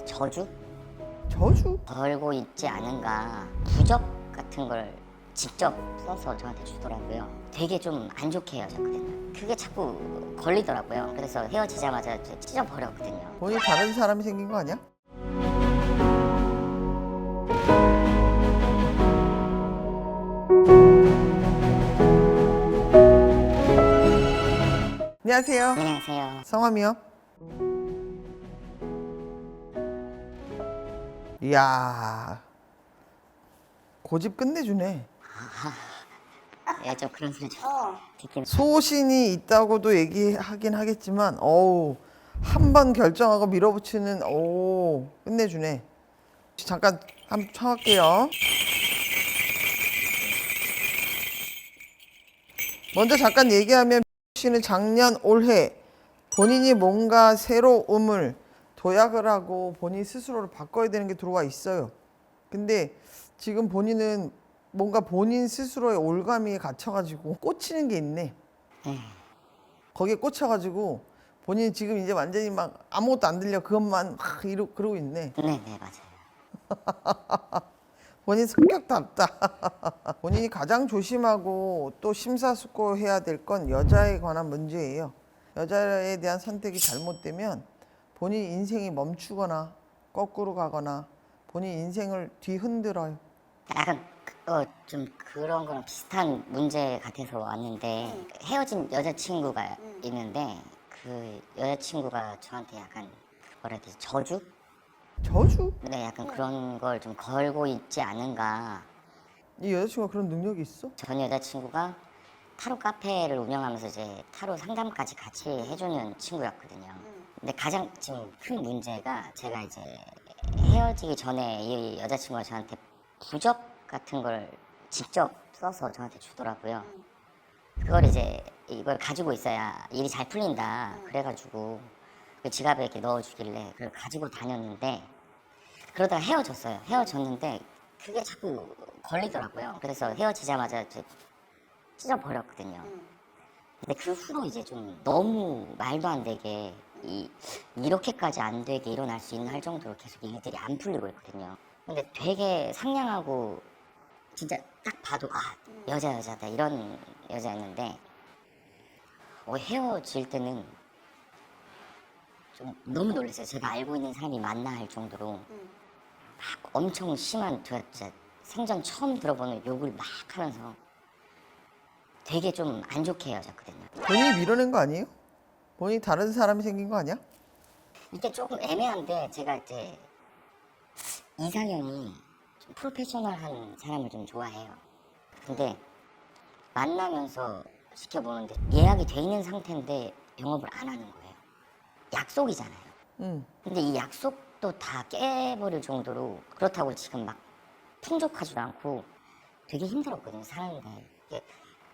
저주? 저주? 걸고 있지 않은가. 부적 같은 걸 직접 써서 저한테 주더라고요. 되게 좀 안 좋게 헤어졌거든요. 그게 자꾸 걸리더라고요. 그래서 헤어지자마자 찢어버렸거든요. 본인이 다른 사람이 생긴 거 아니야? 안녕하세요. 안녕하세요. 성함이요? 이야, 고집 끝내주네. 예, 좀 그런 소리 좀 듣긴. 소신이 있다고도 얘기하긴 하겠지만, 어우, 한 번 결정하고 밀어붙이는, 오, 끝내주네. 잠깐 한번 청할게요. 먼저 잠깐 얘기하면 씨는 작년 올해 본인이 뭔가 새로움을 도약을 하고 본인 스스로를 바꿔야 되는 게 들어와 있어요. 근데 지금 본인은 뭔가 본인 스스로의 올가미에 갇혀가지고 꽂히는 게 있네. 네. 거기에 꽂혀가지고 본인이 지금 이제 완전히 막 아무것도 안 들려 그것만 막 그러고 있네. 네, 맞아요. 본인 성격답다. 본인이 가장 조심하고 또 심사숙고해야 될 건 여자에 관한 문제예요. 여자에 대한 선택이 잘못되면 본인 인생이 멈추거나 거꾸로 가거나 본인 인생을 뒤흔들어요. 약간 좀 그런 거랑 비슷한 문제 같아서 왔는데 헤어진 여자친구가 있는데 그 여자친구가 저한테 약간 뭐라 해야 되지? 저주? 저주? 네, 약간 그런 걸 좀 걸고 있지 않은가. 이 여자친구가 그런 능력이 있어? 전 여자친구가 타로 카페를 운영하면서 이제 타로 상담까지 같이 해주는 친구였거든요. 근데 가장 지금 큰 문제가 제가 이제 헤어지기 전에 이 여자친구가 저한테 부적 같은 걸 직접 써서 저한테 주더라고요. 그걸 이제 이걸 가지고 있어야 일이 잘 풀린다. 그래가지고 그 지갑에 이렇게 넣어주길래 그걸 가지고 다녔는데 그러다가 헤어졌어요. 헤어졌는데 그게 자꾸 걸리더라고요. 그래서 헤어지자마자 찢어버렸거든요. 근데 그 후로 이제 좀 너무 말도 안 되게 이렇게까지 안 되게 일어날 수 있는 할 정도로 계속 일들이 안 풀리고 있거든요. 근데 되게 상냥하고 진짜 딱 봐도 여자다 이런 여자였는데 헤어질 때는 좀 너무 놀랐어요. 제가 알고 있는 사람이 맞나 할 정도로 막 엄청 심한 진짜 생전 처음 들어보는 욕을 막 하면서 되게 좀 안 좋게 헤어졌거든요. 본인이 밀어낸 거 아니에요? 본인이 다른 사람이 생긴 거 아니야? 이게 조금 애매한데 제가 이제 이상형이 좀 프로페셔널한 사람을 좀 좋아해요. 근데 만나면서 시켜보는데 예약이 돼 있는 상태인데 영업을 안 하는 거예요. 약속이잖아요. 근데 이 약속도 다 깨버릴 정도로 그렇다고 지금 막 풍족하지도 않고 되게 힘들었거든요. 사는데 이게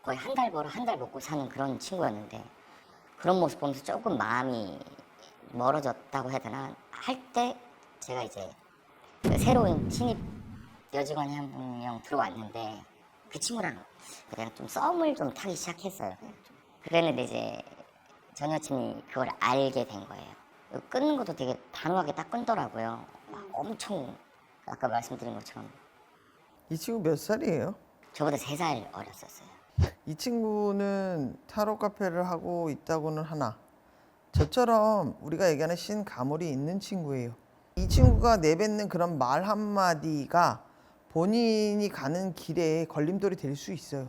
거의 한 달 벌어 한 달 먹고 사는 그런 친구였는데 그런 모습 보면서 조금 마음이 멀어졌다고 해야 되나 할 때 제가 이제 그 새로운 신입 여직원이 한 명 들어왔는데 그 친구랑 내가 좀 썸을 좀 타기 시작했어요. 그랬는데 이제 전 여친이 그걸 알게 된 거예요. 끊는 것도 되게 단호하게 딱 끊더라고요. 막 엄청 아까 말씀드린 것처럼 이 친구 몇 살이에요? 저보다 3살 어렸었어요. 이 친구는 타로 카페를 하고 있다고는 하나 저처럼 우리가 얘기하는 신가물이 있는 친구예요. 이 친구가 내뱉는 그런 말 한마디가 본인이 가는 길에 걸림돌이 될 수 있어요.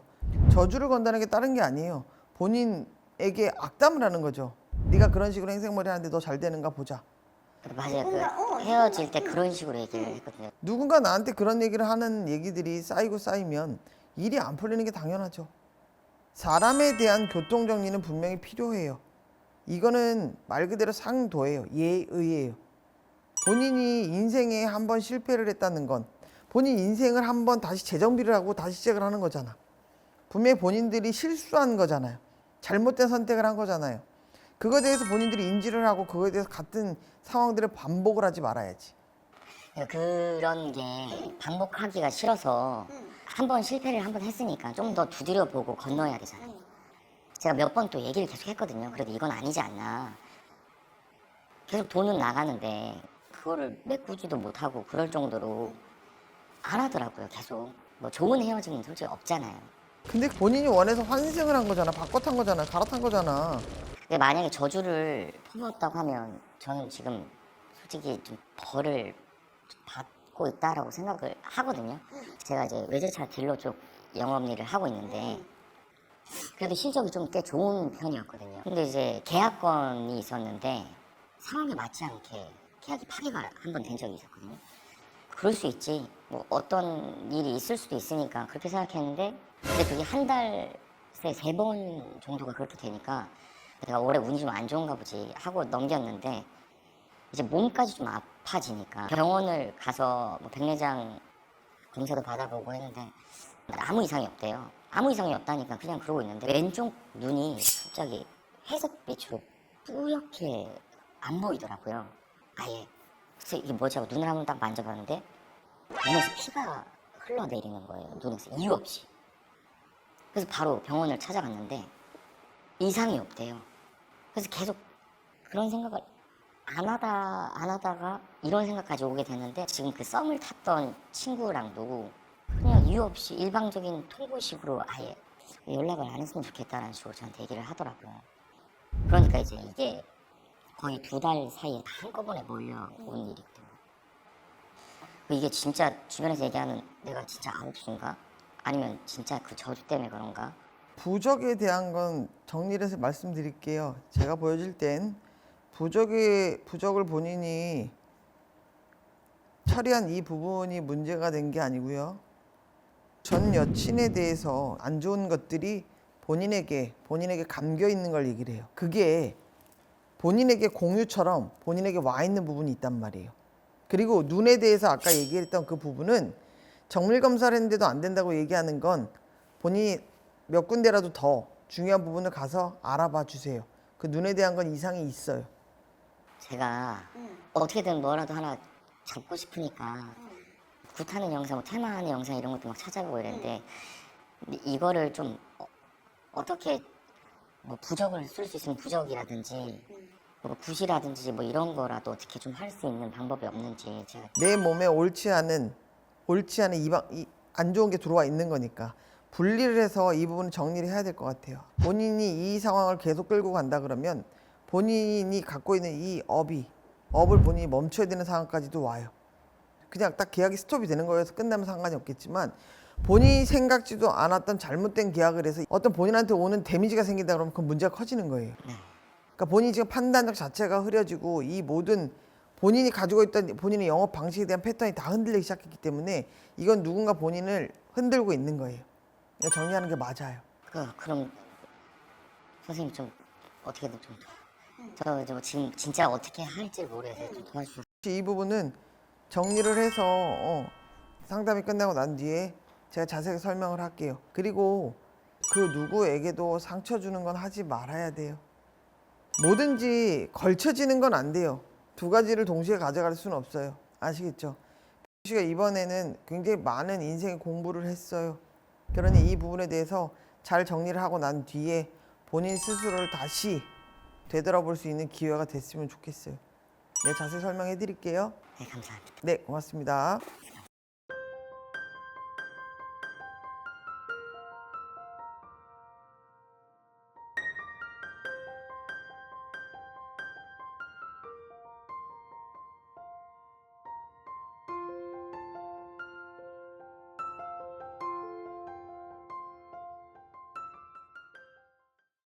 저주를 건다는 게 다른 게 아니에요. 본인에게 악담을 하는 거죠. 네가 그런 식으로 행색머리 하는데 너 잘 되는가 보자. 맞아요. 그 헤어질 때 그런 식으로 얘기를 했거든요. 누군가 나한테 그런 얘기를 하는 얘기들이 쌓이고 쌓이면 일이 안 풀리는 게 당연하죠. 사람에 대한 교통정리는 분명히 필요해요. 이거는 말 그대로 상도예요. 예의예요. 본인이 인생에 한 번 실패를 했다는 건 본인 인생을 한 번 다시 재정비를 하고 다시 시작을 하는 거잖아. 분명히 본인들이 실수한 거잖아요. 잘못된 선택을 한 거잖아요. 그거에 대해서 본인들이 인지를 하고 그거에 대해서 같은 상황들을 반복을 하지 말아야지. 그런 게 반복하기가 싫어서 한 번 실패를 한 번 했으니까 좀 더 두드려 보고 건너야 되잖아요. 제가 몇 번 또 얘기를 계속 했거든요. 그래도 이건 아니지 않나. 계속 돈은 나가는데 그거를 메꾸지도 못하고 그럴 정도로 안 하더라고요. 계속 뭐 좋은 헤어짐은 솔직히 없잖아요. 근데 본인이 원해서 환승을 한 거잖아. 바꿔 탄 거잖아. 갈아탄 거잖아. 근데 만약에 저주를 퍼부었다고 하면 저는 지금 솔직히 좀 벌을 좀 받고 있다라고 생각을 하거든요. 제가 이제 외제차 딜러 쪽 영업 일을 하고 있는데 그래도 실적이 좀 꽤 좋은 편이었거든요. 근데 이제 계약건이 있었는데 상황에 맞지 않게 계약이 파기가 한 번 된 적이 있었거든요. 그럴 수 있지. 뭐 어떤 일이 있을 수도 있으니까 그렇게 생각했는데 근데 그게 한 달에 3번 정도가 그렇게 되니까 내가 올해 운이 좀 안 좋은가 보지 하고 넘겼는데 이제 몸까지 좀 아파지니까 병원을 가서 뭐 백내장 검사도 받아보고 했는데 아무 이상이 없대요. 아무 이상이 없다니까 그냥 그러고 있는데 왼쪽 눈이 갑자기 회색빛으로 뿌옇게 안 보이더라고요. 아예. 그래서 이게 뭐지 하고 눈을 한번 딱 만져봤는데 눈에서 피가 흘러내리는 거예요. 눈에서 이유 없이. 그래서 바로 병원을 찾아갔는데 이상이 없대요. 그래서 계속 그런 생각을 안 하다가 이런 생각까지 오게 됐는데 지금 그 썸을 탔던 친구랑도 그냥 이유 없이 일방적인 통보식으로 아예 연락을 안 했으면 좋겠다라는 식으로 저한테 얘기를 하더라고요. 그러니까 이제 이게 거의 2달 사이에 다 한꺼번에 몰려온 일이거든요. 이게 진짜 주변에서 얘기하는 내가 진짜 아홉수인가? 아니면 진짜 그 저주 때문에 그런가? 부적에 대한 건 정리를 해서 말씀드릴게요. 제가 보여줄 땐 부적을 본인이 처리한 이 부분이 문제가 된 게 아니고요. 전 여친에 대해서 안 좋은 것들이 본인에게 감겨 있는 걸 얘기를 해요. 그게 본인에게 공유처럼 본인에게 와 있는 부분이 있단 말이에요. 그리고 눈에 대해서 아까 얘기했던 그 부분은 정밀 검사를 했는데도 안 된다고 얘기하는 건 본인이 몇 군데라도 더 중요한 부분을 가서 알아봐 주세요. 그 눈에 대한 건 이상이 있어요. 제가 어떻게든 뭐라도 하나 잡고 싶으니까 굿하는 영상, 뭐 테마하는 영상 이런 것도 막 찾아보고 이랬는데 이거를 좀 어떻게 뭐 부적을 쓸 수 있으면 부적이라든지 뭐 굿이라든지 뭐 이런 거라도 어떻게 좀 할 수 있는 방법이 없는지 제가 내 몸에 옳지 않은 안 좋은 게 들어와 있는 거니까 분리를 해서 이 부분을 정리를 해야 될 것 같아요. 본인이 이 상황을 계속 끌고 간다 그러면 본인이 갖고 있는 이 업을 본인이 멈춰야 되는 상황까지도 와요. 그냥 딱 계약이 스톱이 되는 거여서 끝나면 상관이 없겠지만 본인이 생각지도 않았던 잘못된 계약을 해서 어떤 본인한테 오는 데미지가 생긴다 그러면 그 문제가 커지는 거예요. 그러니까 본인이 지금 판단력 자체가 흐려지고 이 모든 본인이 가지고 있던 본인의 영업 방식에 대한 패턴이 다 흔들리기 시작했기 때문에 이건 누군가 본인을 흔들고 있는 거예요. 그러니까 정리하는 게 맞아요. 그럼 선생님 좀 어떻게든 저 지금 진짜 어떻게 할지 모르겠어요. 좀 도와주세요. 이 부분은 정리를 해서 상담이 끝나고 난 뒤에 제가 자세히 설명을 할게요. 그리고 그 누구에게도 상처 주는 건 하지 말아야 돼요. 뭐든지 걸쳐지는 건 안 돼요. 두 가지를 동시에 가져갈 수는 없어요. 아시겠죠? 씨가 이번에는 굉장히 많은 인생의 공부를 했어요. 그러니 이 부분에 대해서 잘 정리를 하고 난 뒤에 본인 스스로를 다시 되돌아볼 수 있는 기회가 됐으면 좋겠어요. 네, 자세히 설명해 드릴게요. 네, 감사합니다. 네, 고맙습니다.